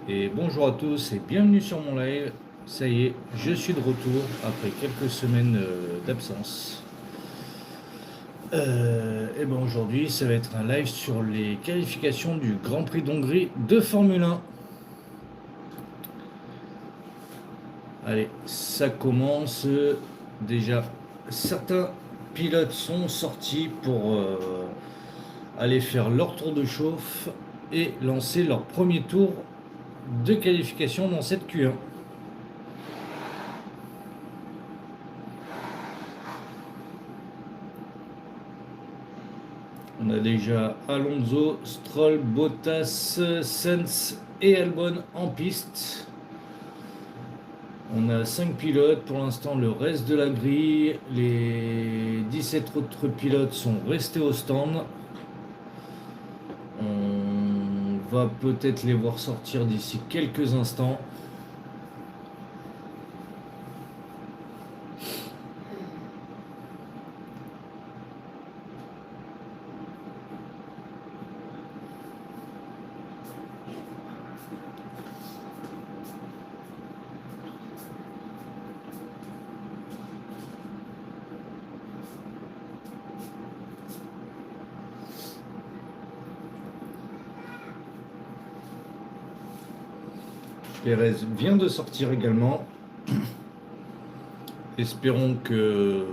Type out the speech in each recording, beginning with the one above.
Et bonjour à tous et bienvenue sur mon live. Ça y est, je suis de retour après quelques semaines d'absence. Et ben aujourd'hui, ça va être un live sur les qualifications du Grand Prix d'Hongrie de Formule 1. Allez, ça commence. Déjà, certains pilotes sont sortis pour aller faire leur tour de chauffe et lancer leur premier tour de qualification dans cette Q1. On a déjà Alonso, Stroll, Bottas, Sainz et Albon en piste. On a 5 pilotes. Pour l'instant, le reste de la grille, les 17 autres pilotes sont restés au stand. On va peut-être les voir sortir d'ici quelques instants. Pérez vient de sortir également. Espérons que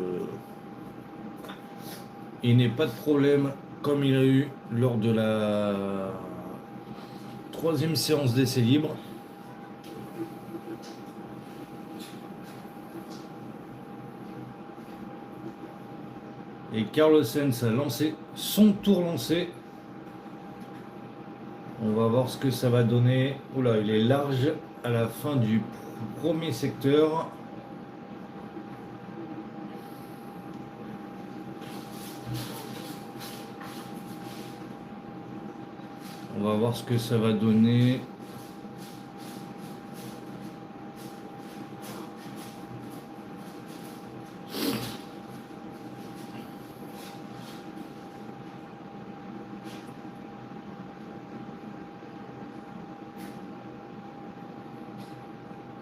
il n'ait pas de problème comme il a eu lors de la troisième séance d'essai libre. Et Carlos Sainz a lancé son tour lancé. On va voir ce que ça va donner. Oula, il est large à la fin du premier secteur. On va voir ce que ça va donner.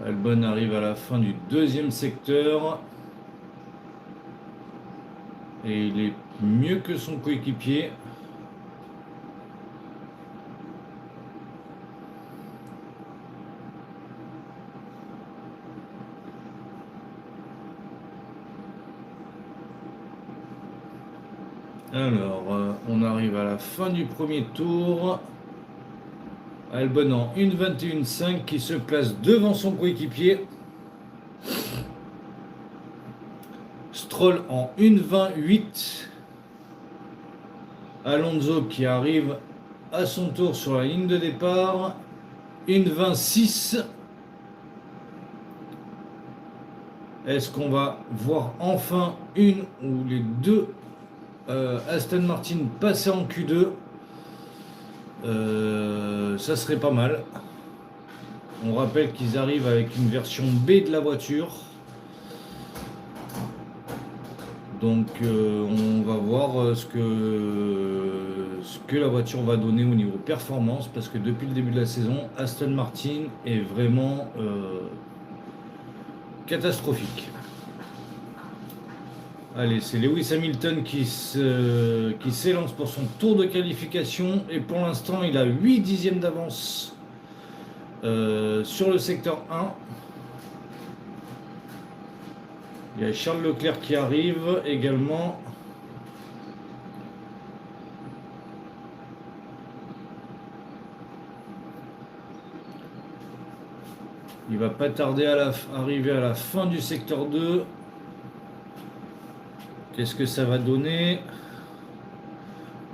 Albon arrive à la fin du deuxième secteur. Et il est mieux que son coéquipier. Alors, on arrive à la fin du premier tour. Albon en 1,21,5 qui se place devant son coéquipier. Stroll en 1,28. Alonso qui arrive à son tour sur la ligne de départ. 1,26. Est-ce qu'on va voir enfin une ou les deux Aston Martin passer en Q2? Ça serait pas mal. On rappelle qu'ils arrivent avec une version B de la voiture. Donc on va voir ce que la voiture va donner au niveau performance, parce que depuis le début de la saison, Aston Martin est vraiment catastrophique. Allez, c'est Lewis Hamilton qui s'élance pour son tour de qualification, et pour l'instant il a 8 dixièmes d'avance sur le secteur 1. Il y a Charles Leclerc qui arrive également. Il va pas tarder à arriver à la fin du secteur 2. Qu'est-ce que ça va donner?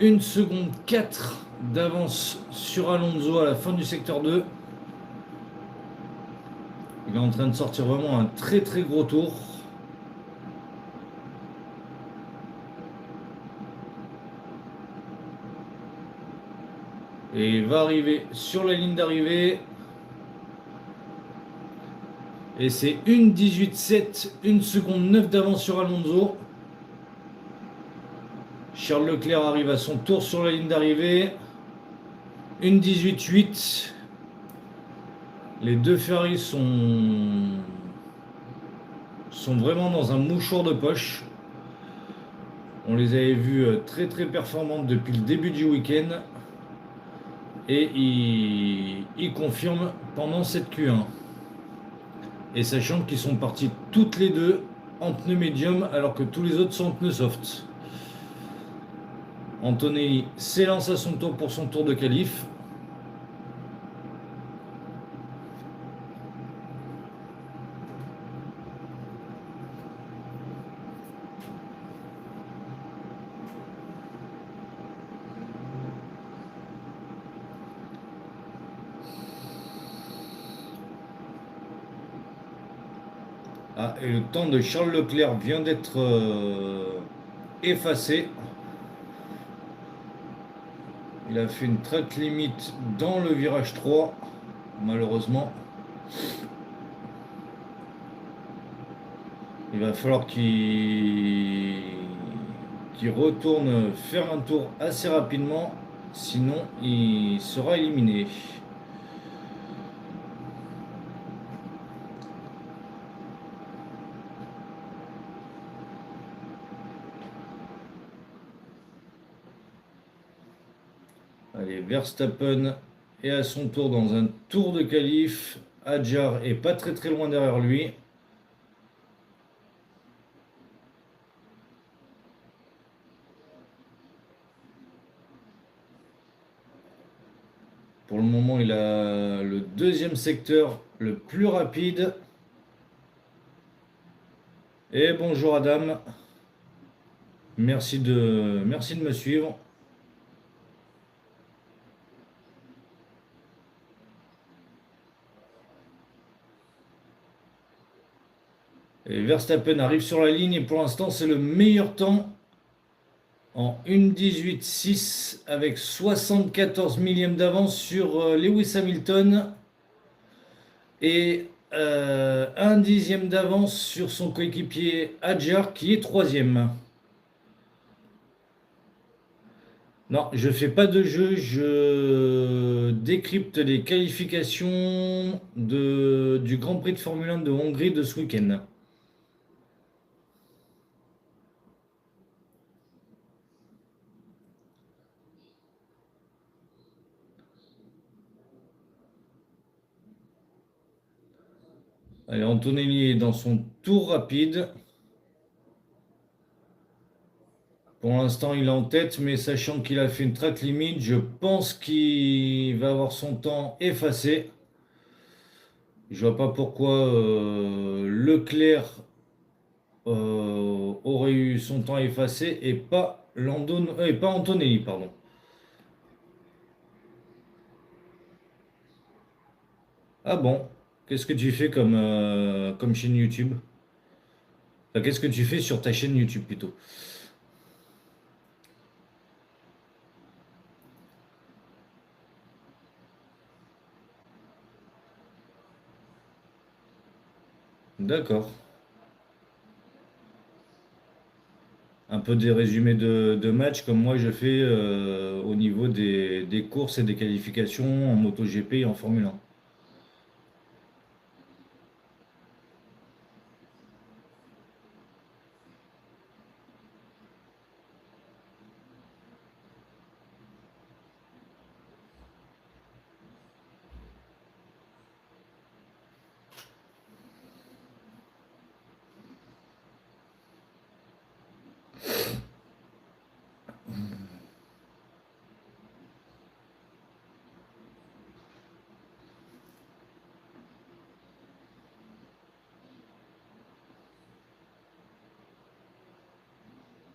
1 seconde 4 d'avance sur Alonso à la fin du secteur 2. Il est en train de sortir vraiment un très très gros tour. Et il va arriver sur la ligne d'arrivée. Et c'est 1,18,7, 1 seconde 9 d'avance sur Alonso. Charles Leclerc arrive à son tour sur la ligne d'arrivée. 1,18,8. Les deux Ferrari sont vraiment dans un mouchoir de poche. On les avait vus très très performantes depuis le début du week-end et ils confirment pendant cette Q1. Et sachant qu'ils sont partis toutes les deux en pneu médium alors que tous les autres sont en pneu soft. Antonelli s'élance à son tour pour son tour de qualif. Ah, et le temps de Charles Leclerc vient d'être effacé. Il a fait une track limite dans le virage 3, malheureusement. Il va falloir qu'il retourne faire un tour assez rapidement, sinon il sera éliminé. Allez, Verstappen est à son tour dans un tour de qualif. Hadjar est pas très très loin derrière lui. Pour le moment, il a le deuxième secteur le plus rapide. Et bonjour Adam, merci de me suivre. Et Verstappen arrive sur la ligne et pour l'instant c'est le meilleur temps en 1,18,6 avec 74 millièmes d'avance sur Lewis Hamilton et 1 dixième d'avance sur son coéquipier Hadjar qui est troisième. Non, je fais pas de jeu, je décrypte les qualifications du Grand Prix de Formule 1 de Hongrie de ce week-end. Allez, Antonelli est dans son tour rapide. Pour l'instant, il est en tête, mais sachant qu'il a fait une track limite, je pense qu'il va avoir son temps effacé. Je vois pas pourquoi Leclerc aurait eu son temps effacé et pas et pas Antonelli, pardon. Ah bon? Qu'est-ce que tu fais comme chaîne YouTube? Enfin, qu'est-ce que tu fais sur ta chaîne YouTube plutôt? D'accord. Un peu des résumés de matchs comme moi je fais au niveau des courses et des qualifications en MotoGP et en Formule 1.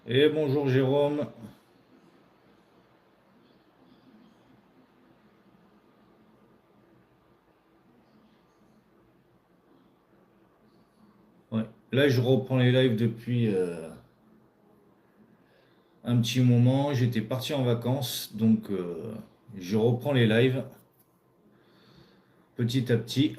Et bonjour Jérôme. Ouais. Là je reprends les lives depuis un petit moment. J'étais parti en vacances, donc je reprends les lives petit à petit.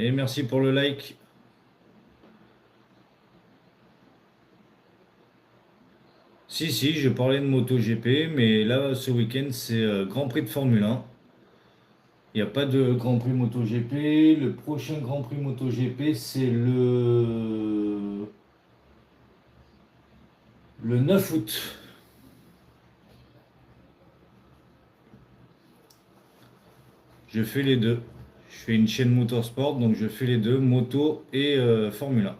Et merci pour le like. Si, je parlais de MotoGP, mais là, ce week-end, c'est Grand Prix de Formule 1. Il n'y a pas de Grand Prix MotoGP. Le prochain Grand Prix MotoGP, c'est le 9 août. Je fais les deux. Je fais une chaîne motorsport, donc je fais les deux, moto et Formule 1.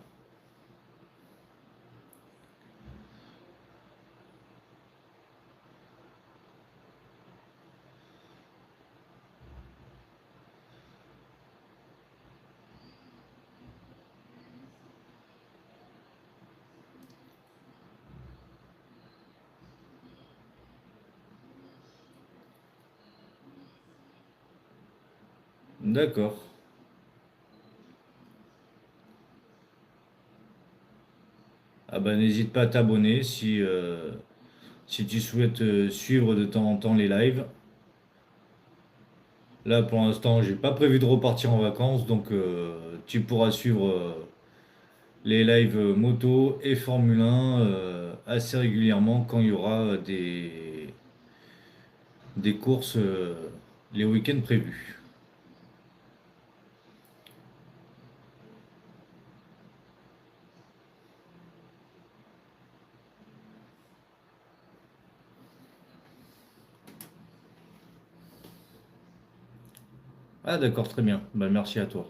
D'accord. Ah bah n'hésite pas à t'abonner si tu souhaites suivre de temps en temps les lives. Là pour l'instant j'ai pas prévu de repartir en vacances donc tu pourras suivre les lives moto et Formule 1 assez régulièrement quand il y aura des courses les week-ends prévus. Ah d'accord, très bien. Bah, merci à toi.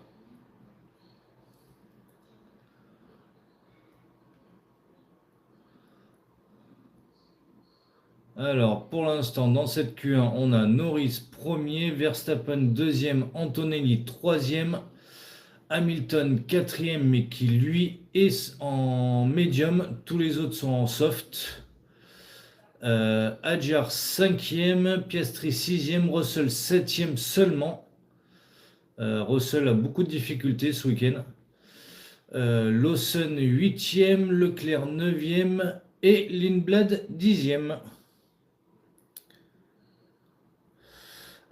Alors, pour l'instant, dans cette Q1, on a Norris premier, Verstappen deuxième, Antonelli troisième, Hamilton quatrième, mais qui lui est en médium. Tous les autres sont en soft. Adjar cinquième, Piastri sixième, Russell septième seulement. Russell a beaucoup de difficultés ce week-end. Lawson huitième, Leclerc neuvième et Lindblad dixième.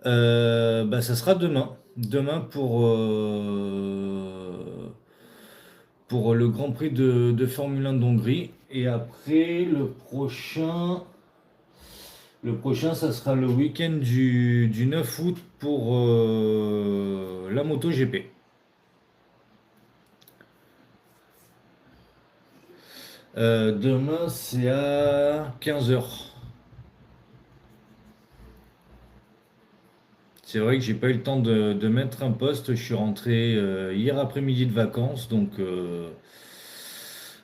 Bah, ça sera demain. Demain pour le Grand Prix de Formule 1 d'Hongrie. Et après, le prochain, ça sera le week-end du 9 août pour la MotoGP. Demain, c'est à 15h. C'est vrai que j'ai pas eu le temps de mettre un post. Je suis rentré hier après-midi de vacances, donc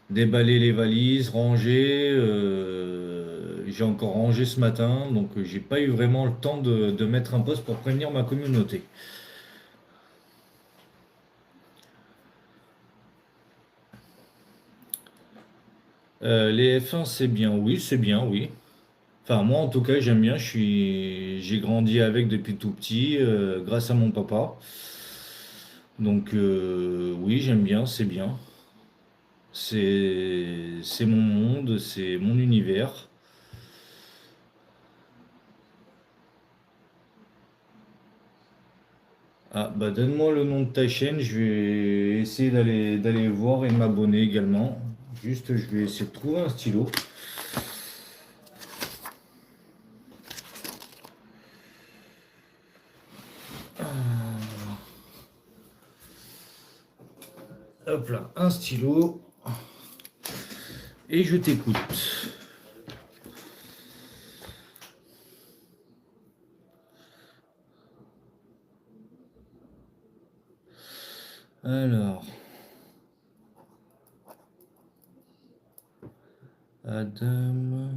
déballer les valises, ranger. J'ai encore rangé ce matin, donc j'ai pas eu vraiment le temps de mettre un post pour prévenir ma communauté. Les F1, c'est bien, oui, c'est bien, oui. Enfin, moi, en tout cas, j'aime bien. J'ai grandi avec depuis tout petit, grâce à mon papa. Donc, oui, j'aime bien, c'est bien. C'est mon monde, c'est mon univers. Ah, bah donne-moi le nom de ta chaîne, je vais essayer d'aller voir et de m'abonner également. Juste, je vais essayer de trouver un stylo. Hop là, un stylo. Et je t'écoute. Alors, Adam.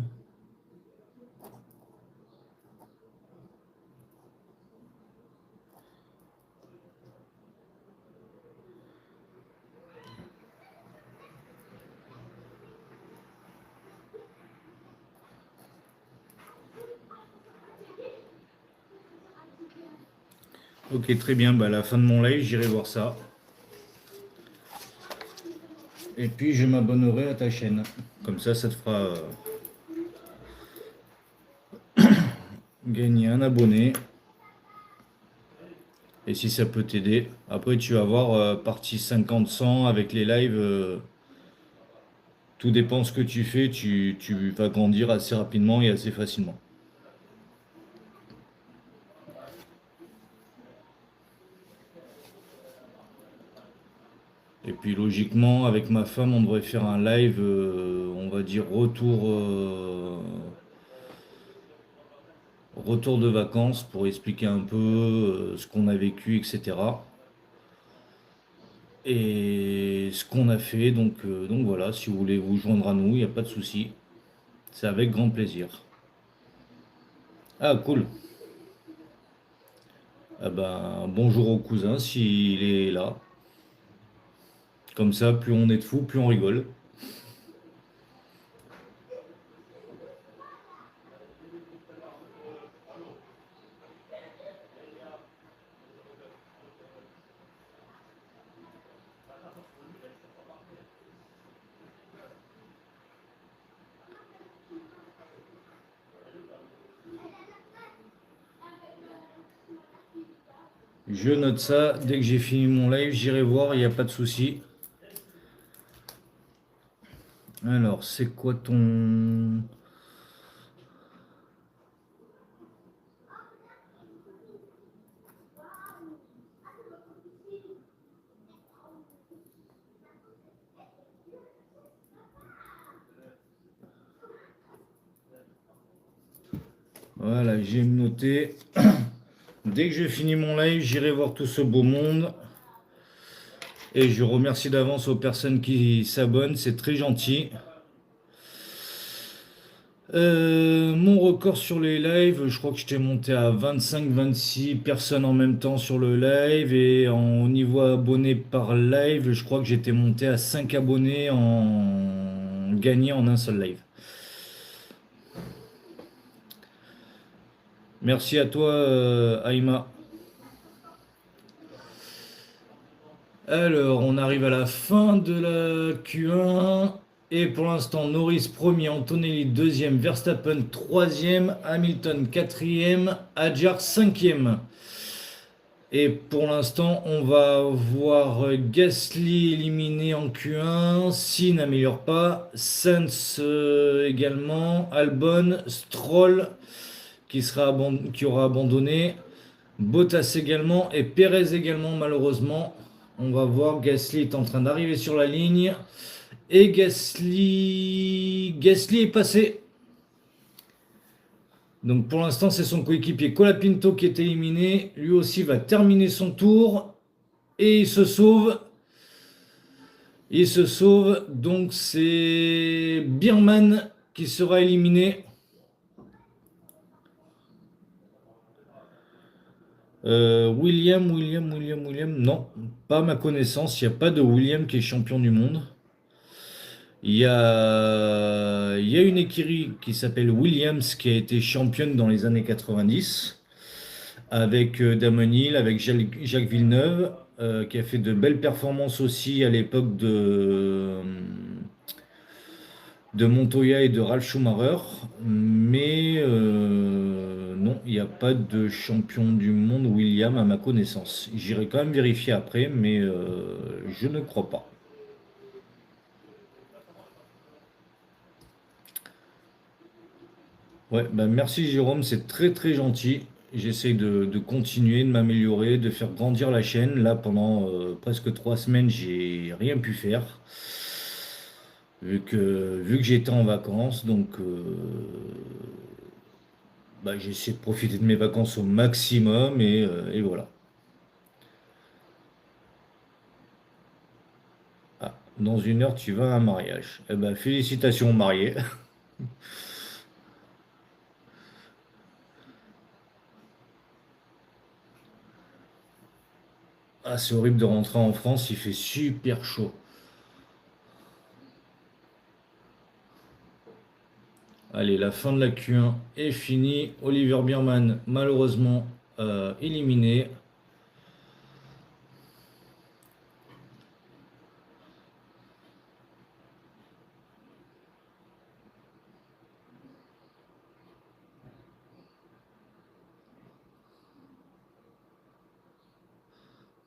Ok, très bien. Bah, à la fin de mon live, j'irai voir ça. Et puis, je m'abonnerai à ta chaîne. Comme ça te fera gagner un abonné. Et si ça peut t'aider, après tu vas voir partie 50-100 avec les lives, tout dépend ce que tu fais, tu vas grandir assez rapidement et assez facilement. Et puis logiquement, avec ma femme, on devrait faire un live, on va dire retour de vacances pour expliquer un peu ce qu'on a vécu, etc. Et ce qu'on a fait. Donc voilà, si vous voulez vous joindre à nous, il n'y a pas de souci. C'est avec grand plaisir. Ah, cool. Ah ben, bonjour au cousin s'il est là. Comme ça, plus on est de fous, plus on rigole. Je note ça. Dès que j'ai fini mon live, j'irai voir, il n'y a pas de souci. Alors, c'est quoi ton... Voilà, j'ai noté. Dès que j'ai fini mon live, j'irai voir tout ce beau monde. Et je remercie d'avance aux personnes qui s'abonnent, c'est très gentil. Mon record sur les lives, je crois que j'étais monté à 25-26 personnes en même temps sur le live. Et au niveau abonnés par live, je crois que j'étais monté à 5 abonnés en gagné en un seul live. Merci à toi, Aïma. Alors, on arrive à la fin de la Q1. Et pour l'instant, Norris premier, Antonelli deuxième, Verstappen troisième, Hamilton quatrième, Hadjar cinquième. Et pour l'instant, on va voir Gasly éliminé en Q1, s'il n'améliore pas, Sainz également, Albon, Stroll qui aura abandonné, Bottas également et Perez également malheureusement. On va voir, Gasly est en train d'arriver sur la ligne. Et Gasly est passé. Donc pour l'instant, c'est son coéquipier Colapinto qui est éliminé. Lui aussi va terminer son tour. Et il se sauve. Il se sauve. Donc c'est Birman qui sera éliminé. William. Non, pas à ma connaissance. Il n'y a pas de William qui est champion du monde. Il y a une écurie qui s'appelle Williams qui a été championne dans les années 90 avec Damon Hill, avec Jacques Villeneuve, qui a fait de belles performances aussi à l'époque de Montoya et de Ralf Schumacher. Mais non, il n'y a pas de champion du monde William à ma connaissance. J'irai quand même vérifier après, mais je ne crois pas. Ouais, bah merci Jérôme, c'est très très gentil. J'essaie de continuer, de m'améliorer, de faire grandir la chaîne. Là, pendant presque 3 semaines, j'ai rien pu faire. Vu que j'étais en vacances, donc bah, j'ai essayé de profiter de mes vacances au maximum et voilà. Ah, dans une heure, tu vas à un mariage. Eh ben, félicitations aux mariés. Ah, c'est horrible de rentrer en France, il fait super chaud. Allez, la fin de la Q1 est finie. Oliver Biermann, malheureusement, éliminé.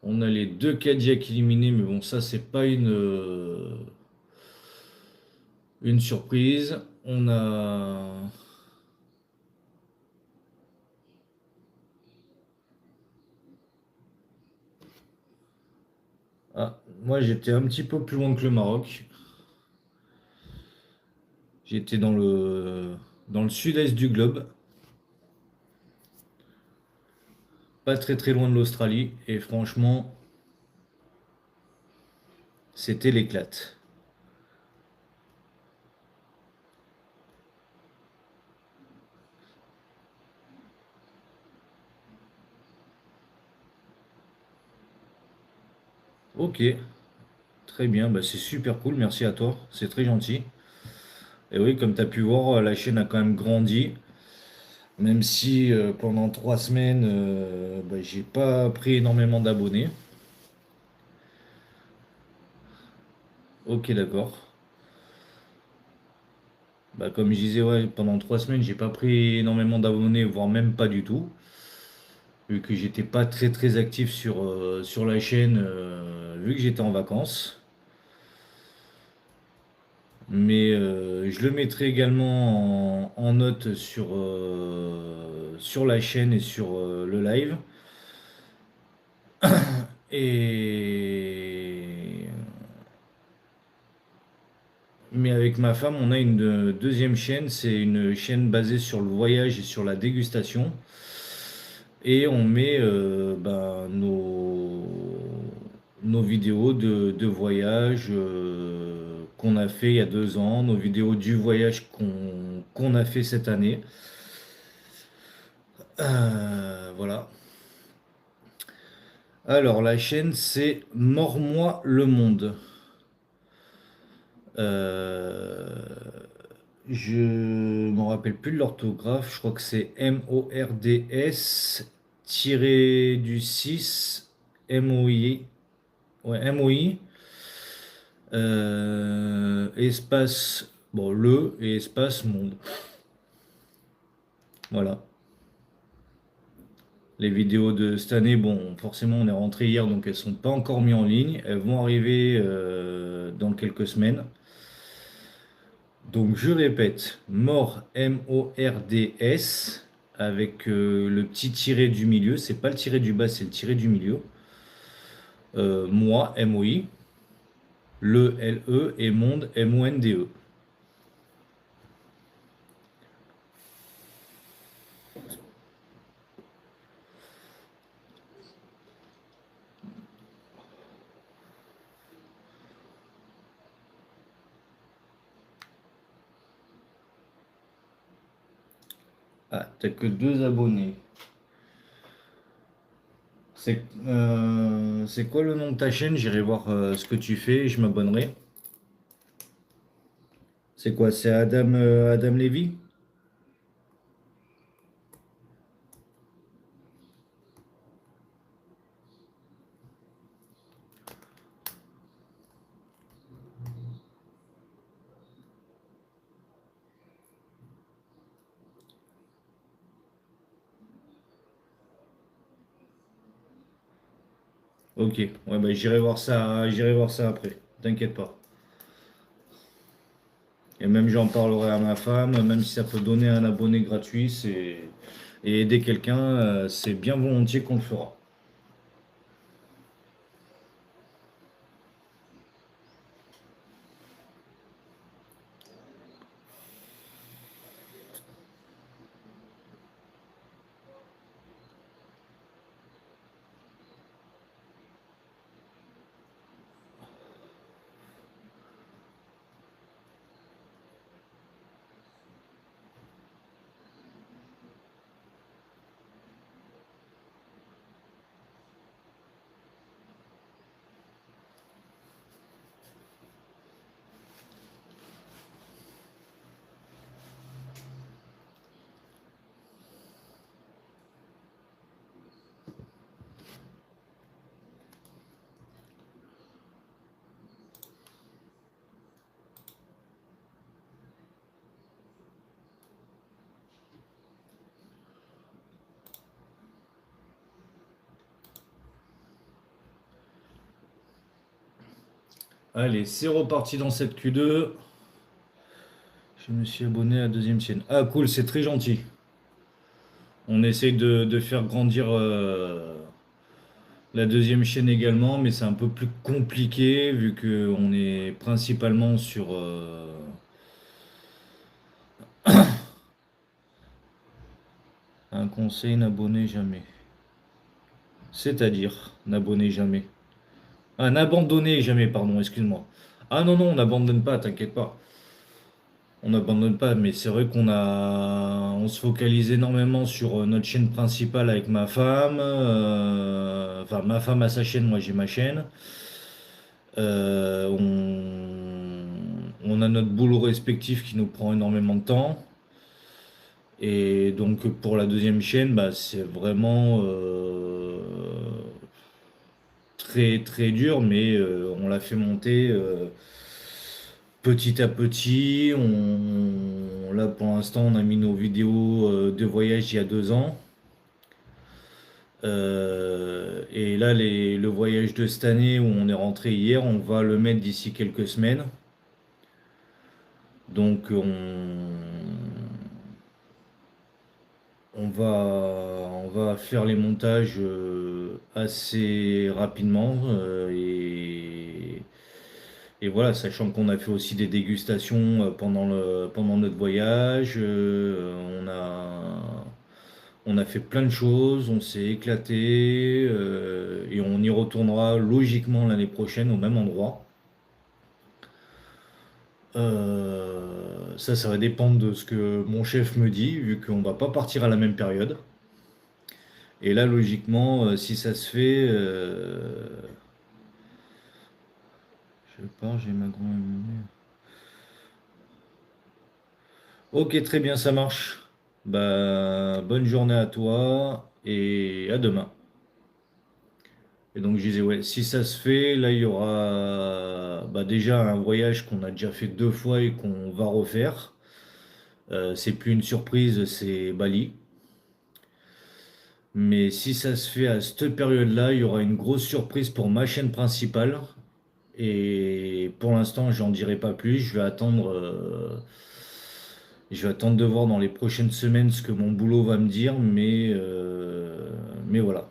On a les deux Cadillacs éliminés, mais bon, ça, c'est pas une surprise. On a. Ah, moi, j'étais un petit peu plus loin que le Maroc. J'étais dans le sud-est du globe, pas très très loin de l'Australie, et franchement, c'était l'éclate. Ok, très bien, bah, c'est super cool, merci à toi, c'est très gentil. Et oui, comme tu as pu voir, la chaîne a quand même grandi, même si pendant 3 semaines, bah, j'ai pas pris énormément d'abonnés. Ok, d'accord. Bah, comme je disais, ouais, pendant 3 semaines, j'ai pas pris énormément d'abonnés, voire même pas du tout, vu que j'étais pas très très actif sur la chaîne, vu que j'étais en vacances. Mais je le mettrai également en note sur la chaîne et sur le live. Et... Mais avec ma femme, on a une deuxième chaîne. C'est une chaîne basée sur le voyage et sur la dégustation. Et on met ben, nos vidéos de voyage qu'on a fait il y a 2 ans, nos vidéos du voyage qu'on a fait cette année. Voilà. Alors, la chaîne, c'est Mors-moi le monde. Je me rappelle plus de l'orthographe. Je crois que c'est MORDS tiré du 6 MOI. Ouais, MOI. Espace, bon, le et espace monde. Voilà. Les vidéos de cette année, bon, forcément, on est rentré hier, donc elles sont pas encore mises en ligne. Elles vont arriver dans quelques semaines. Donc, je répète, mort, MORDS, avec le petit tiré du milieu. C'est pas le tiré du bas, c'est le tiré du milieu. Moi, MOI, le LE et monde, MONDE. Ah, t'as que 2 abonnés. C'est quoi le nom de ta chaîne? J'irai voir ce que tu fais et je m'abonnerai. C'est quoi? C'est Adam Levy? Ok, ouais, bah, j'irai voir ça après. T'inquiète pas. Et même j'en parlerai à ma femme, même si ça peut donner un abonné gratuit, et aider quelqu'un, c'est bien volontiers qu'on le fera. Allez, c'est reparti dans cette Q2. Je me suis abonné à la deuxième chaîne. Ah, cool, c'est très gentil. On essaye de faire grandir la deuxième chaîne également, mais c'est un peu plus compliqué vu qu'on est principalement sur un conseil, n'abonnez jamais. C'est-à-dire, n'abonnez jamais. Ah, n'abandonnez jamais, pardon, excuse-moi. Ah non, non, on n'abandonne pas, t'inquiète pas. On n'abandonne pas, mais c'est vrai on se focalise énormément sur notre chaîne principale avec ma femme. Enfin, ma femme a sa chaîne, moi j'ai ma chaîne. On a notre boulot respectif qui nous prend énormément de temps. Et donc pour la deuxième chaîne, bah, c'est vraiment très très dur, mais on l'a fait monter petit à petit. Là pour l'instant, on a mis nos vidéos de voyage il y a 2 ans. Et là, le voyage de cette année où on est rentré hier, on va le mettre d'ici quelques semaines. Donc on va faire les montages assez rapidement et voilà, sachant qu'on a fait aussi des dégustations pendant notre voyage, on a fait plein de choses, on s'est éclaté et on y retournera logiquement l'année prochaine au même endroit. Ça va dépendre de ce que mon chef me dit, vu qu'on va pas partir à la même période. Et là, logiquement, si ça se fait, je pars, j'ai ma grand. Ok, très bien, ça marche. Bah, bonne journée à toi et à demain. Et donc, je disais, ouais, si ça se fait, là, il y aura bah, déjà un voyage qu'on a déjà fait 2 fois et qu'on va refaire. C'est plus une surprise, c'est Bali. Mais si ça se fait à cette période-là, il y aura une grosse surprise pour ma chaîne principale. Et pour l'instant, j'en dirai pas plus. Je vais attendre de voir dans les prochaines semaines ce que mon boulot va me dire. Mais voilà.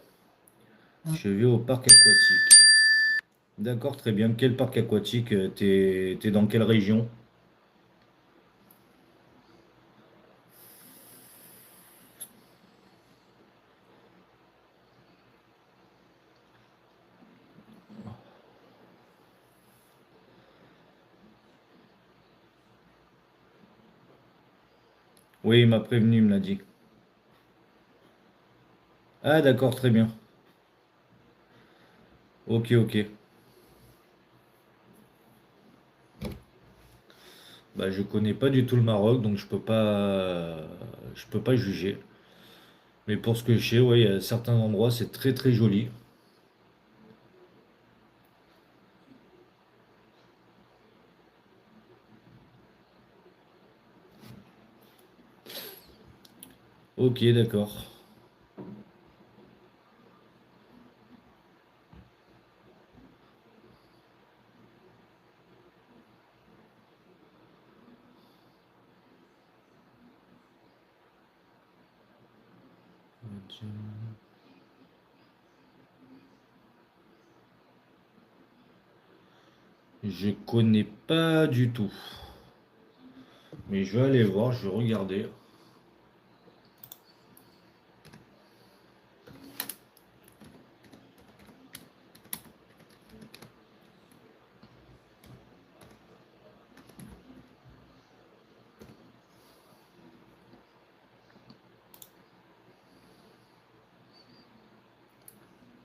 Je vais au parc aquatique. D'accord, très bien. Quel parc aquatique? T'es dans quelle région? Oui, il m'a prévenu, il me l'a dit. Ah, d'accord, très bien. Ok, ok. Bah, je connais pas du tout le Maroc, donc je peux pas juger. Mais pour ce que je sais, ouais, il y a certains endroits, c'est très très joli. Ok, d'accord. Je connais pas du tout. Mais je vais aller voir, je vais regarder.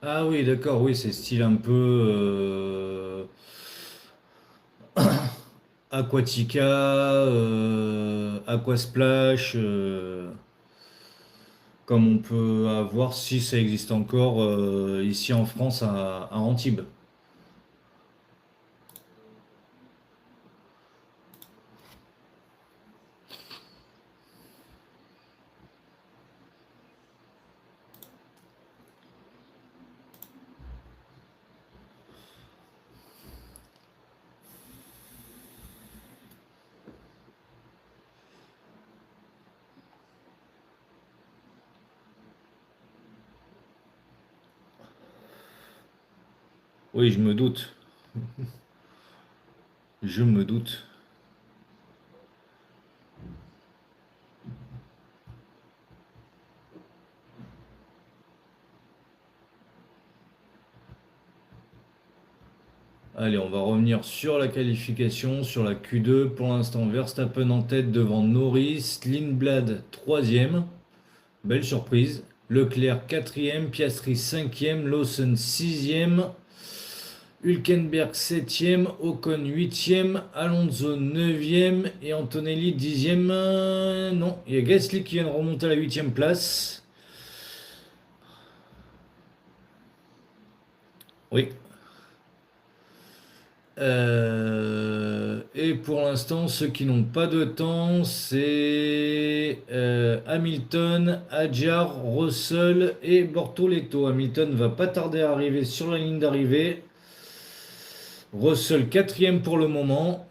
Ah oui, d'accord, oui, c'est style un peu Aquatica, Aquasplash, comme on peut avoir si ça existe encore ici en France à Antibes. Oui, je me doute. Je me doute. Allez, on va revenir sur la qualification, sur la Q2. Pour l'instant, Verstappen en tête devant Norris, Lindblad troisième. Belle surprise. Leclerc quatrième, Piastri cinquième, Lawson sixième, Hülkenberg septième, Ocon huitième, Alonso neuvième et Antonelli dixième. Non, il y a Gasly qui vient de remonter à la huitième place. Oui. Et pour l'instant, ceux qui n'ont pas de temps, c'est Hamilton, Hadjar, Russell et Bortoleto. Hamilton va pas tarder à arriver sur la ligne d'arrivée. Russell quatrième pour le moment.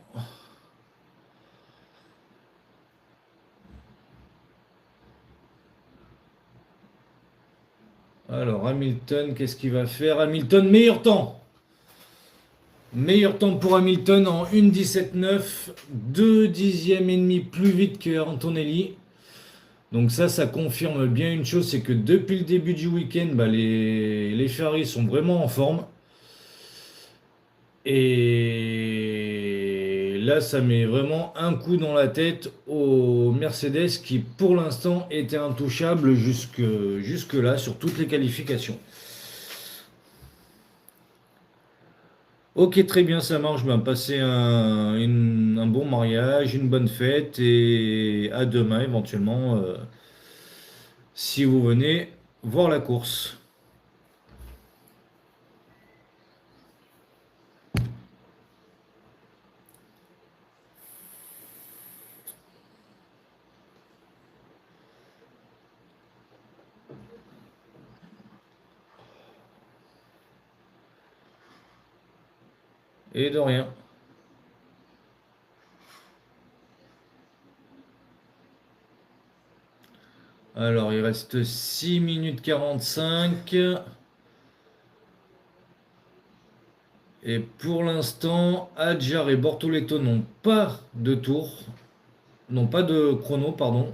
Alors Hamilton, qu'est-ce qu'il va faire? Hamilton, meilleur temps. Meilleur temps pour Hamilton en 1,17,9, 2 dixièmes et demi plus vite que Antonelli. Donc ça confirme bien une chose, c'est que depuis le début du week-end, bah, les Ferrari sont vraiment en forme. Et là, ça met vraiment un coup dans la tête aux Mercedes qui, pour l'instant, étaient intouchables jusque-là sur toutes les qualifications. Ok, très bien, ça marche. Ben, passez un bon mariage, une bonne fête et à demain éventuellement si vous venez voir la course. Et de rien. Alors, il reste 6 minutes 45. Et pour l'instant, Adjar et Bortoleto n'ont pas de tour, n'ont pas de chrono, pardon.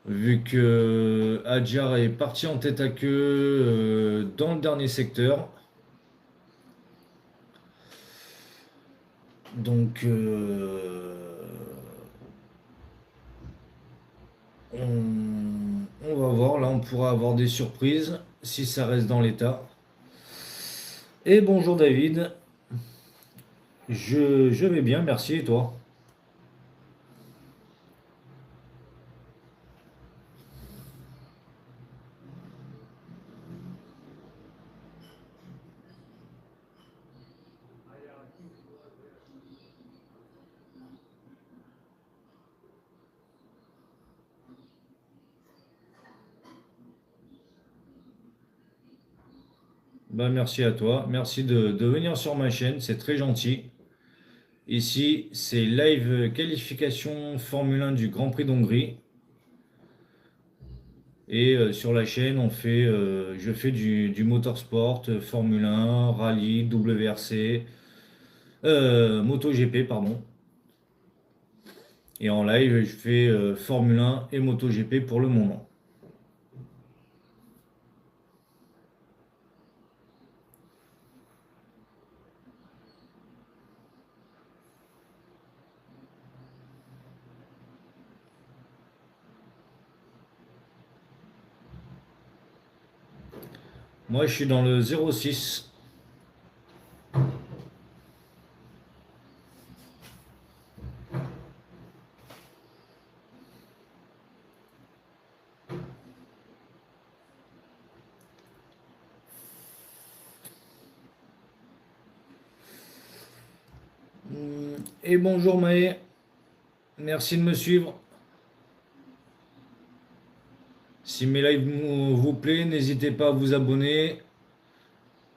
Vu que Adjar est parti en tête à queue dans le dernier secteur. Donc, on va voir. Là, on pourra avoir des surprises si ça reste dans l'état. Et bonjour David. Je vais bien, merci. Et toi? Bah, merci à toi. Merci de venir sur ma chaîne. C'est très gentil. Ici, c'est live qualification Formule 1 du Grand Prix d'Hongrie. Et sur la chaîne, je fais du motorsport, Formule 1, rallye, WRC, MotoGP, pardon. Et en live, je fais Formule 1 et MotoGP pour le moment. Moi, je suis dans le 06. Et bonjour Maë, merci de me suivre. Si mes lives vous plaît, n'hésitez pas à vous abonner.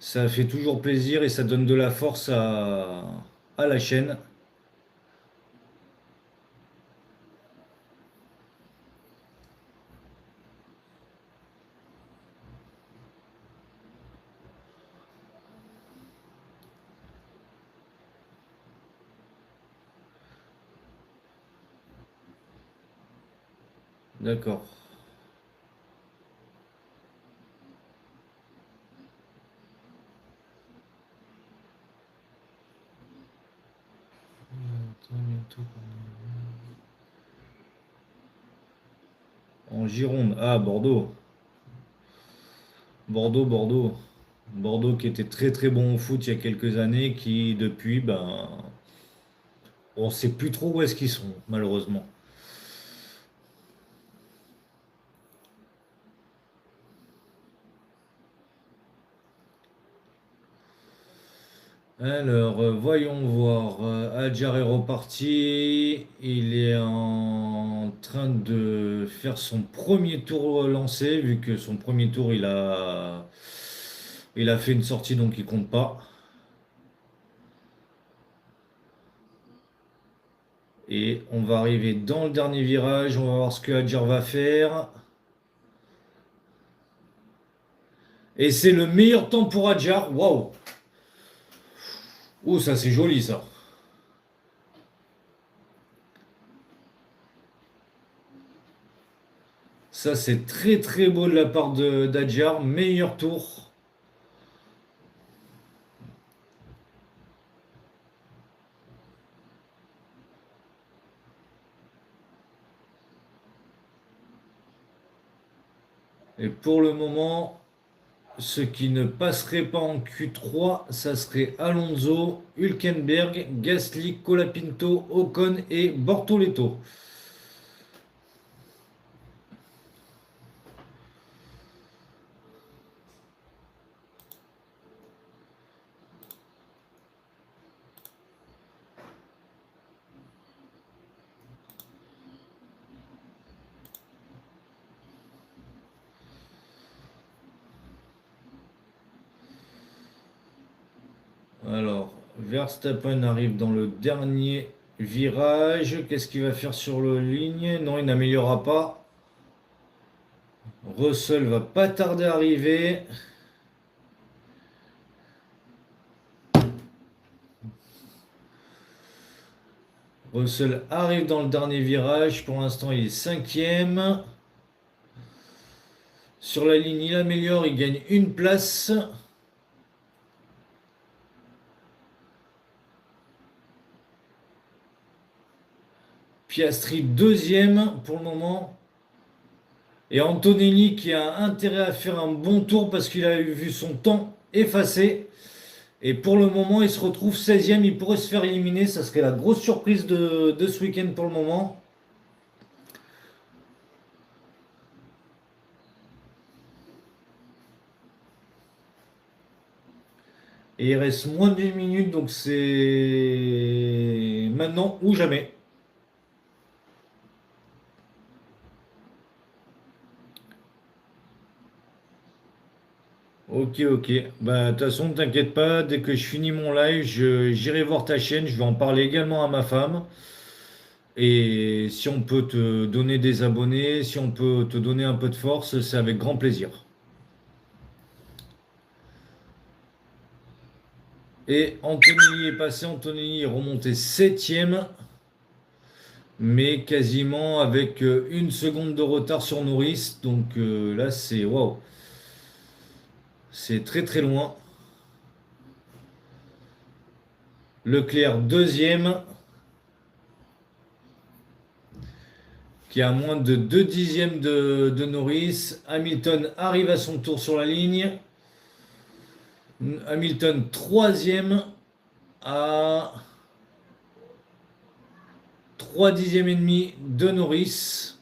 Ça fait toujours plaisir et ça donne de la force à la chaîne. D'accord. En Gironde. Ah, Bordeaux. Bordeaux, Bordeaux. Bordeaux qui était très très bon au foot il y a quelques années, qui depuis, ben, on sait plus trop où est-ce qu'ils sont, malheureusement. Alors, voyons voir. Adjar est reparti. Il est en train de faire son premier tour lancé, vu que son premier tour, il a fait une sortie, donc il compte pas. Et on va arriver dans le dernier virage. On va voir ce que Adjar va faire. Et c'est le meilleur temps pour Adjar. Waouh! Oh, ça c'est joli ça. Ça c'est très très beau de la part de d'Adjar. Meilleur tour. Et pour le moment, ce qui ne passerait pas en Q3, ça serait Alonso, Hülkenberg, Gasly, Colapinto, Ocon et Bortoleto. Alors, Verstappen arrive dans le dernier virage. Qu'est-ce qu'il va faire sur la ligne? Non, il n'améliorera pas. Russell va pas tarder à arriver. Russell arrive dans le dernier virage. Pour l'instant, il est cinquième. Sur la ligne, il améliore, il gagne une place. Piastri deuxième pour le moment. Et Antonelli qui a intérêt à faire un bon tour parce qu'il a vu son temps effacé. Et pour le moment, il se retrouve 16e. Il pourrait se faire éliminer. Ça serait la grosse surprise de ce week-end pour le moment. Et il reste moins d'une minute. Donc c'est maintenant ou jamais. Ok, ok. Bah, de toute façon, ne t'inquiète pas, dès que je finis mon live, j'irai voir ta chaîne, je vais en parler également à ma femme. Et si on peut te donner des abonnés, si on peut te donner un peu de force, c'est avec grand plaisir. Et Anthony est passé, Anthony est remonté septième, mais quasiment avec une seconde de retard sur Norris. Donc là, c'est waouh, c'est très très loin. Leclerc deuxième, qui a moins de 2 dixièmes de Norris. Hamilton arrive à son tour sur la ligne. Hamilton troisième à 3 dixièmes et demi de Norris.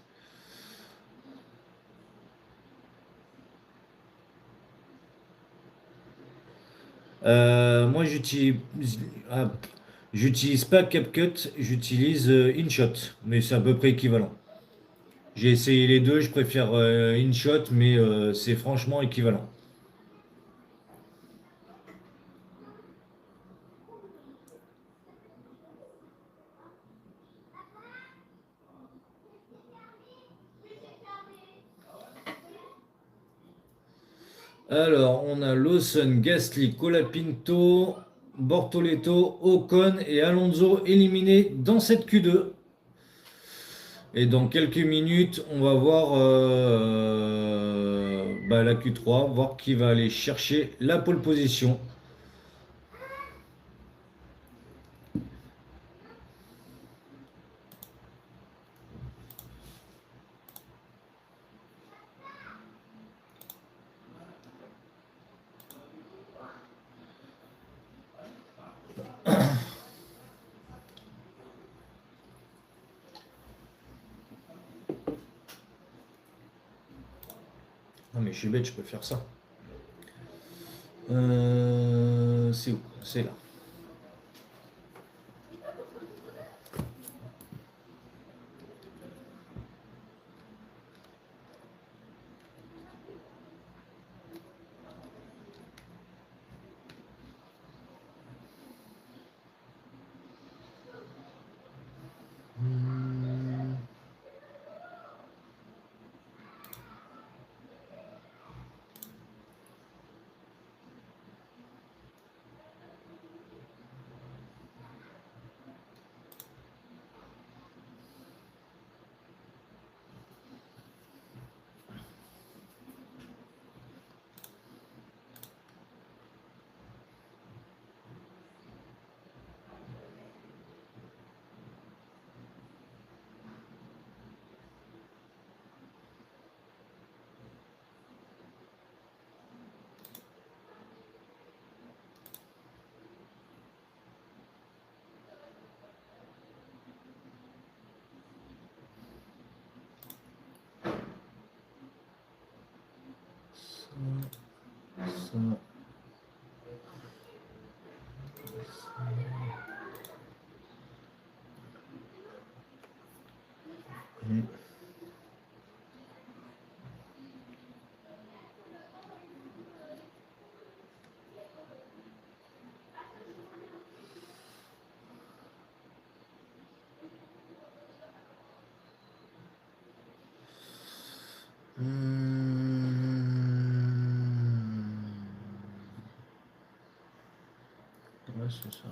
Moi, ah, j'utilise pas CapCut, j'utilise InShot, mais c'est à peu près équivalent. J'ai essayé les deux, je préfère InShot, mais c'est franchement équivalent. Alors, on a Lawson, Gasly, Colapinto, Bortoleto, Ocon et Alonso éliminés dans cette Q2. Et dans quelques minutes, on va voir la Q3, voir qui va aller chercher la pole position. Non mais je suis bête, je peux faire ça. C'est où? C'est là. Ça. Ouais, c'est ça.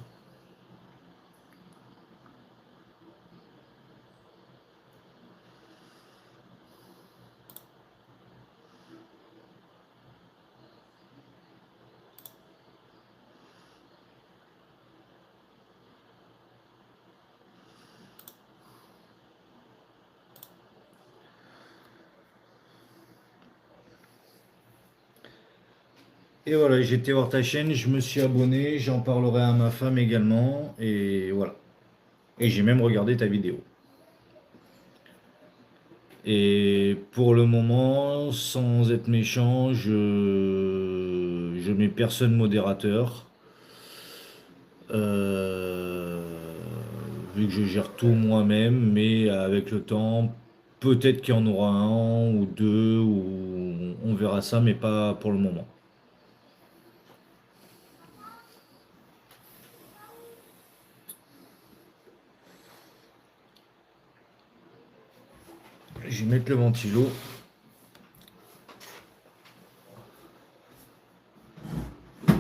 Et voilà, j'ai été voir ta chaîne, je me suis abonné, j'en parlerai à ma femme également, et voilà. Et j'ai même regardé ta vidéo. Et pour le moment, sans être méchant, je mets personne modérateur. Euh, Vu que je gère tout moi-même, mais avec le temps, peut-être qu'il y en aura un ou deux, ou on verra ça, mais pas pour le moment. Je vais mettre le ventilo. Parce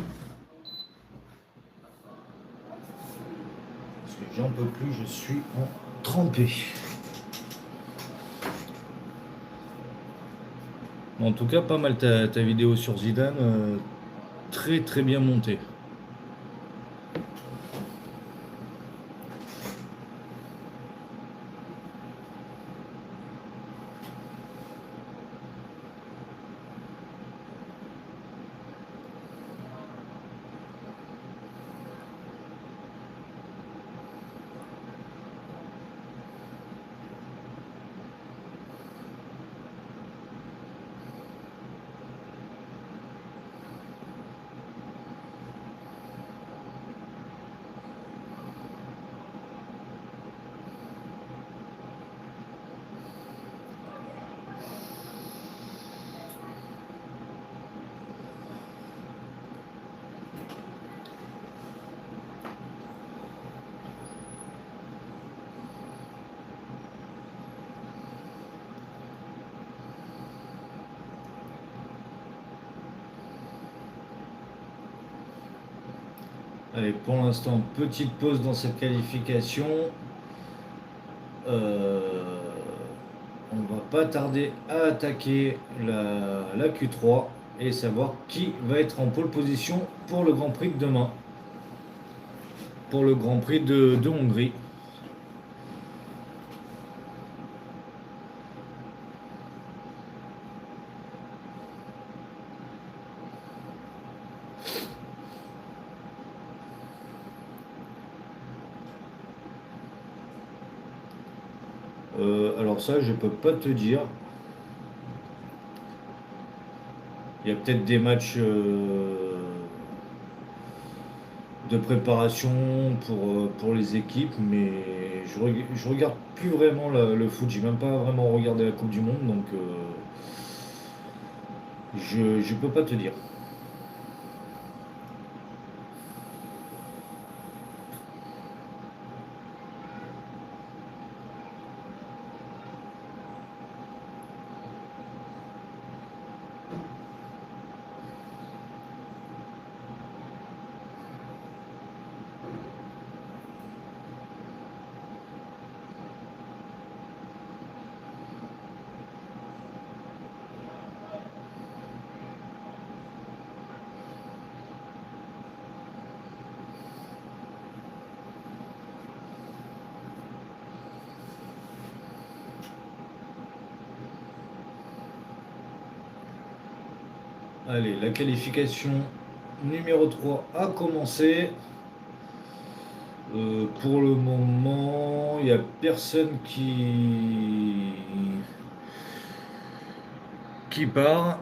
que j'en peux plus, je suis en trempé. En tout cas, pas mal ta vidéo sur Zidane, très très bien montée. Allez, pour l'instant, petite pause dans cette qualification. Euh, on va pas tarder à attaquer la Q3 et savoir qui va être en pole position pour le Grand Prix de demain, pour le Grand Prix de Hongrie. Alors ça, je peux pas te dire. Il y a peut-être des matchs de préparation pour les équipes, mais je regarde plus vraiment le foot. J'ai même pas vraiment regardé la Coupe du Monde, donc je peux pas te dire. Allez, la qualification numéro 3 a commencé. Pour le moment, il n'y a personne qui part.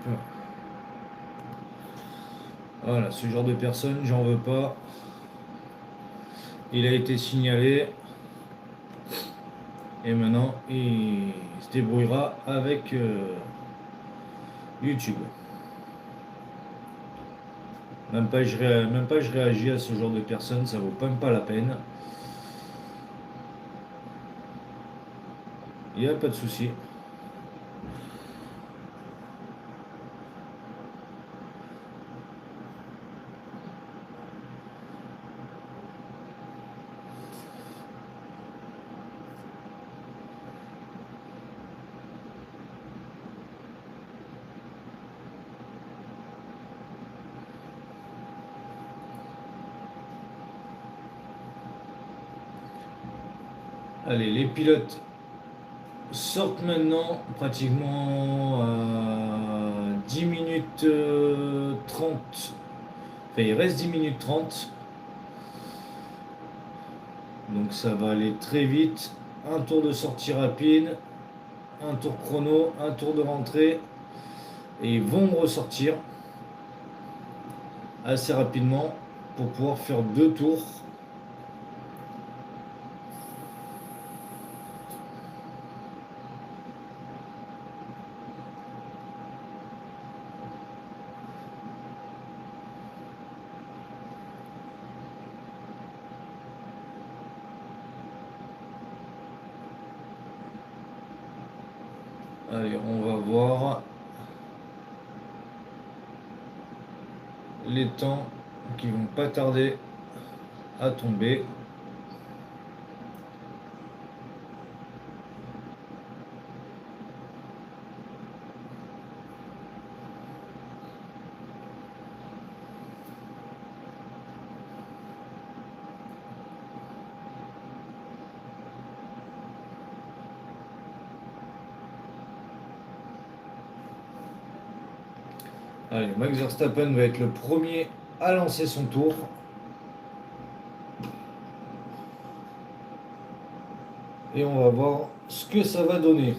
Hop. Voilà, ce genre de personne, j'en veux pas. Il a été signalé et maintenant il se débrouillera avec YouTube. Même pas je réagis à ce genre de personnes, ça vaut même pas la peine. Il n'y a pas de souci. Allez, les pilotes sortent maintenant pratiquement à 10 minutes 30. Enfin, il reste 10 minutes 30. Donc ça va aller très vite. Un tour de sortie rapide, un tour chrono, un tour de rentrée. Et ils vont ressortir assez rapidement pour pouvoir faire deux tours. Allez, on va voir les temps qui vont pas tarder à tomber. Allez, Max Verstappen va être le premier à lancer son tour. Et on va voir ce que ça va donner.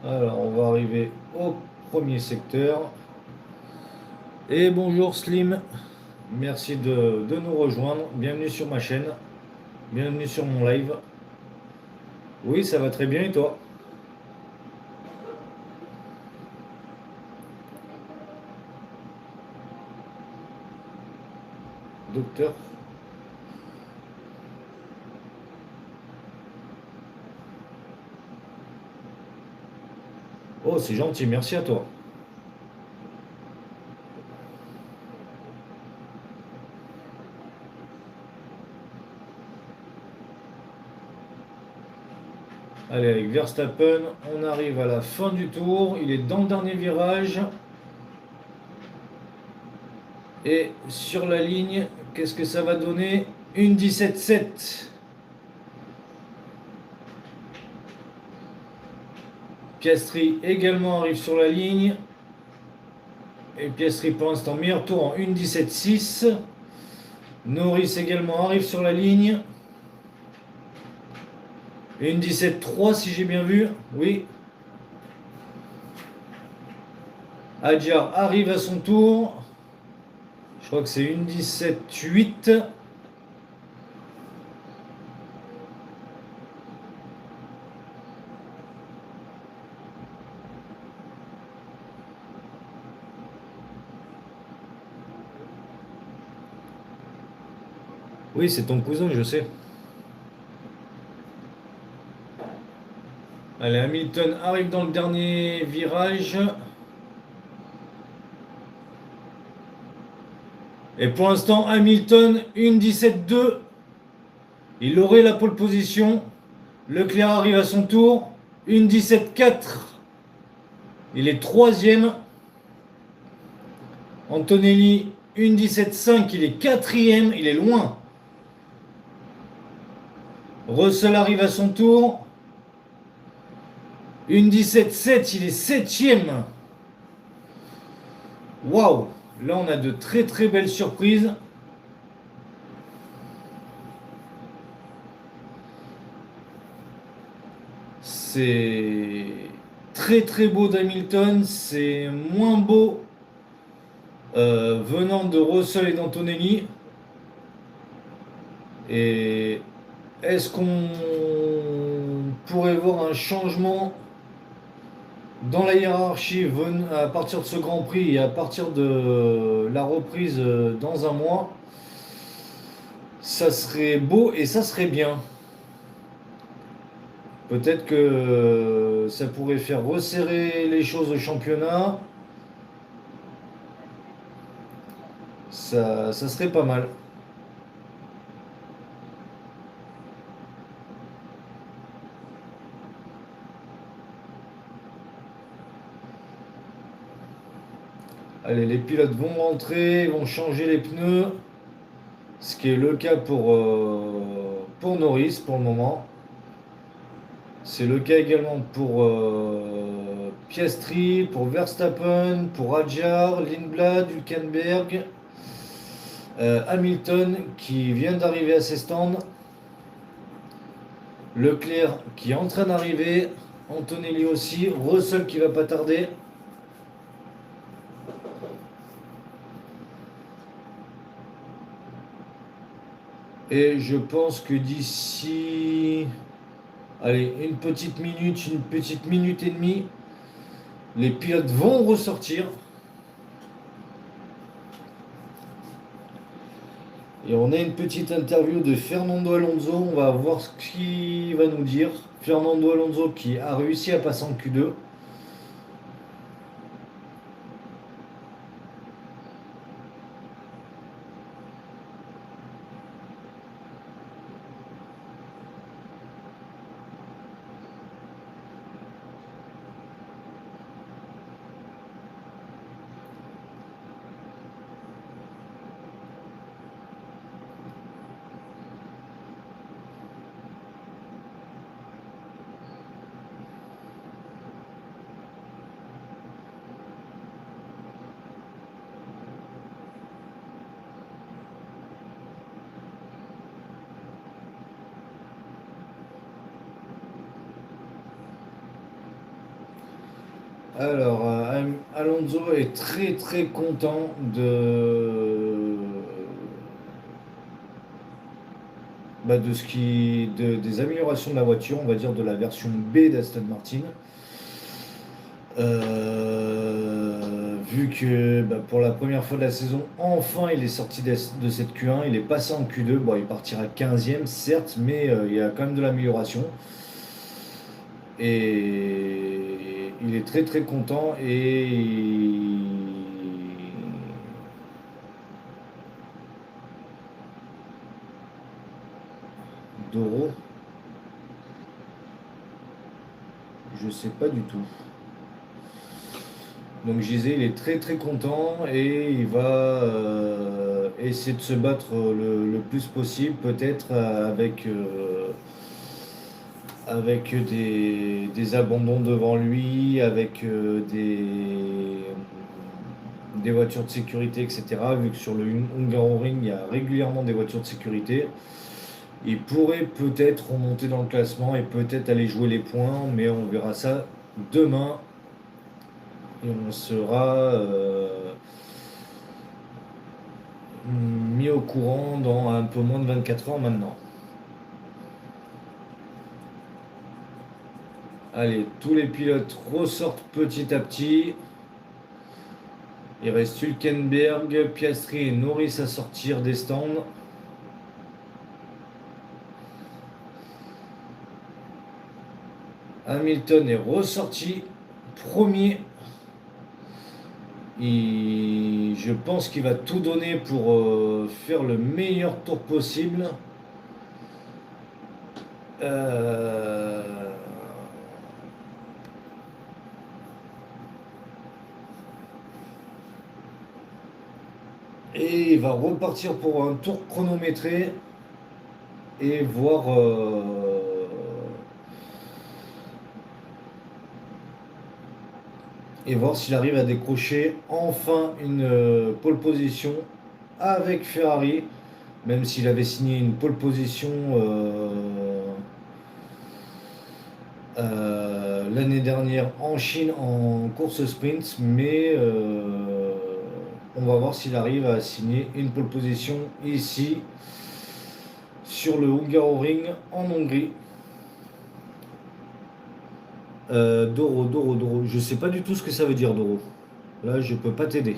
Alors, on va arriver au premier secteur. Et bonjour Slim, merci de nous rejoindre. Bienvenue sur ma chaîne, bienvenue sur mon live. Oui, ça va très bien et toi? Docteur? Oh, c'est gentil, merci à toi. Allez, avec Verstappen, on arrive à la fin du tour. Il est dans le dernier virage. Et sur la ligne, qu'est-ce que ça va donner? Une 17,7. Piastri également arrive sur la ligne. Et Piastri pour l'instant meilleur tour en 1,17,6. Norris également arrive sur la ligne. Et une 17,3 si j'ai bien vu. Oui. Adjar arrive à son tour. Je crois que c'est une 17,8. Oui, c'est ton cousin, je sais. Allez, Hamilton arrive dans le dernier virage. Et pour l'instant, Hamilton, une 17,2. Il aurait la pole position. Leclerc arrive à son tour. Une 17,4. Il est troisième. Antonelli, une 17,5. Il est quatrième. Il est loin. Russell arrive à son tour. Une 17,7. Il est septième. Waouh! Là, on a de très très belles surprises. C'est très très beau d'Hamilton. C'est moins beau venant de Russell et d'Antonelli. Et est-ce qu'on pourrait voir un changement dans la hiérarchie à partir de ce Grand Prix et à partir de la reprise dans un mois? Ça serait beau et ça serait bien. Peut-être que ça pourrait faire resserrer les choses au championnat. Ça serait pas mal. Allez, les pilotes vont rentrer, vont changer les pneus. Ce qui est le cas pour Norris pour le moment. C'est le cas également pour Piastri, pour Verstappen, pour Adjar, Lindblad, Hülkenberg, Hamilton qui vient d'arriver à ses stands, Leclerc qui est en train d'arriver, Antonelli aussi, Russell qui va pas tarder. Et je pense que d'ici, allez, une petite minute et demie, les pilotes vont ressortir. Et on a une petite interview de Fernando Alonso. On va voir ce qu'il va nous dire. Fernando Alonso qui a réussi à passer en Q2. Alors, Alonso est très très content de des améliorations de la voiture, on va dire de la version B d'Aston Martin. Vu que pour la première fois de la saison, enfin il est sorti de cette Q1, il est passé en Q2. Bon, il partira 15e, certes, mais il y a quand même de l'amélioration. Et il est très très content Doro, je sais pas du tout. Donc je disais, il est très très content et il va essayer de se battre le plus possible, peut-être avec des abandons devant lui, avec des voitures de sécurité, etc. Vu que sur le Hungaroring, il y a régulièrement des voitures de sécurité. Il pourrait peut-être remonter dans le classement et peut-être aller jouer les points, mais on verra ça demain et on sera mis au courant dans un peu moins de 24 heures maintenant. Allez, tous les pilotes ressortent petit à petit. Il reste Hülkenberg, Piastri et Norris à sortir des stands. Hamilton est ressorti premier. Je pense qu'il va tout donner pour faire le meilleur tour possible. Euh, Et il va repartir pour un tour chronométré et voir s'il arrive à décrocher enfin une pole position avec Ferrari, même s'il avait signé une pole position l'année dernière en Chine en course sprint, mais on va voir s'il arrive à signer une pole position ici sur le Hungaroring en Hongrie. Doro. Je sais pas du tout ce que ça veut dire, Doro. Là, je peux pas t'aider.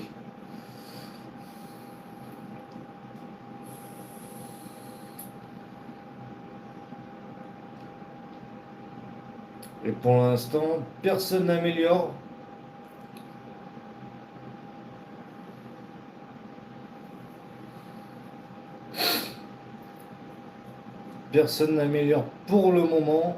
Et pour l'instant, personne n'améliore. Personne n'améliore pour le moment.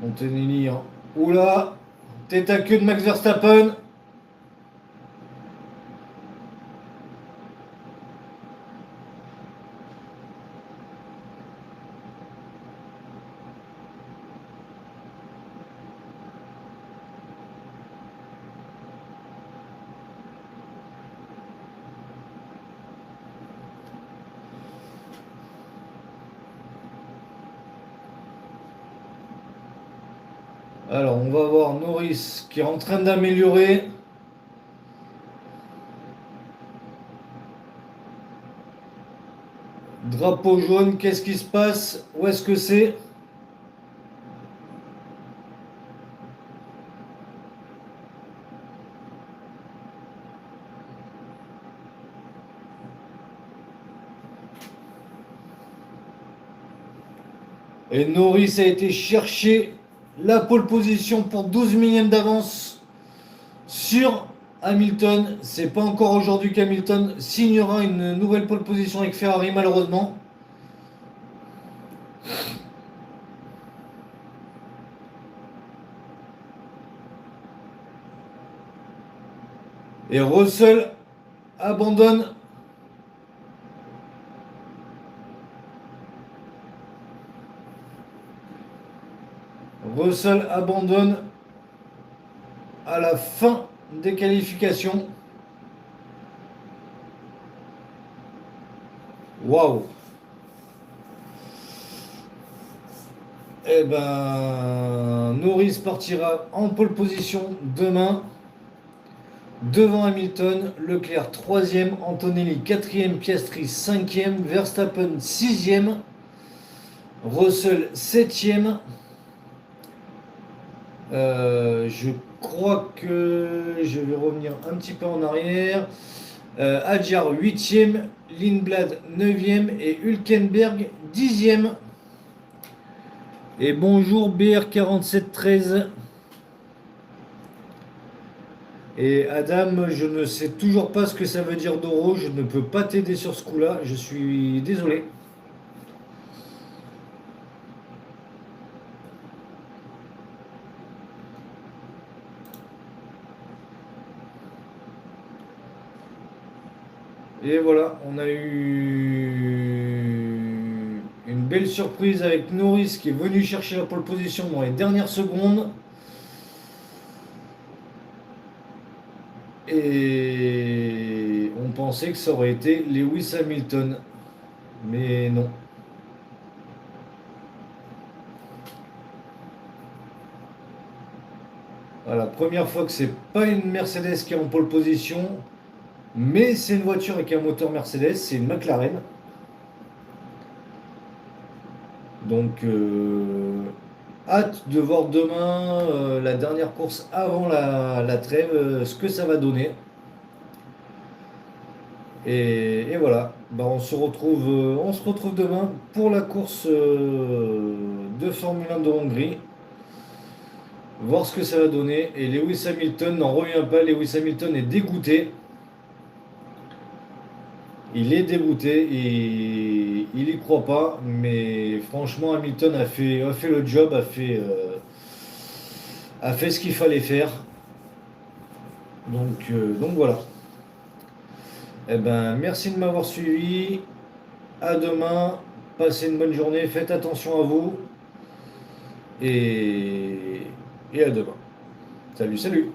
Montanelli, hein. Oula, tête à queue de Max Verstappen. Alors, on va voir Norris qui est en train d'améliorer. Drapeau jaune, qu'est-ce qui se passe? Où est-ce que c'est? Et Norris a été chercher la pole position pour 12 millièmes d'avance sur Hamilton. C'est pas encore aujourd'hui qu'Hamilton signera une nouvelle pole position avec Ferrari, malheureusement. Et Russell abandonne Russell abandonne à la fin des qualifications. Waouh! Eh ben, Norris partira en pole position demain devant Hamilton, Leclerc troisième, Antonelli quatrième, Piastri cinquième, Verstappen sixième, Russell septième. Je crois que je vais revenir un petit peu en arrière. Adjar 8e, Lindblad 9e et Hülkenberg 10e. Et bonjour BR4713. Et Adam, je ne sais toujours pas ce que ça veut dire Doro, je ne peux pas t'aider sur ce coup-là, je suis désolé. Et voilà, on a eu une belle surprise avec Norris qui est venu chercher la pole position dans les dernières secondes. Et on pensait que ça aurait été Lewis Hamilton. Mais non. Voilà, première fois que c'est pas une Mercedes qui est en pole position, mais c'est une voiture avec un moteur Mercedes, c'est une McLaren. Donc, hâte de voir demain la dernière course avant la trêve, ce que ça va donner. Et voilà, bah, on se retrouve demain pour la course de Formule 1 de Hongrie. Voir ce que ça va donner. Et Lewis Hamilton n'en revient pas. Lewis Hamilton est dégoûté. Il est dégoûté et il y croit pas. Mais franchement, Hamilton a fait le job, a fait ce qu'il fallait faire. Donc voilà. Eh ben, merci de m'avoir suivi. À demain. Passez une bonne journée. Faites attention à vous. Et, et à demain. Salut, salut.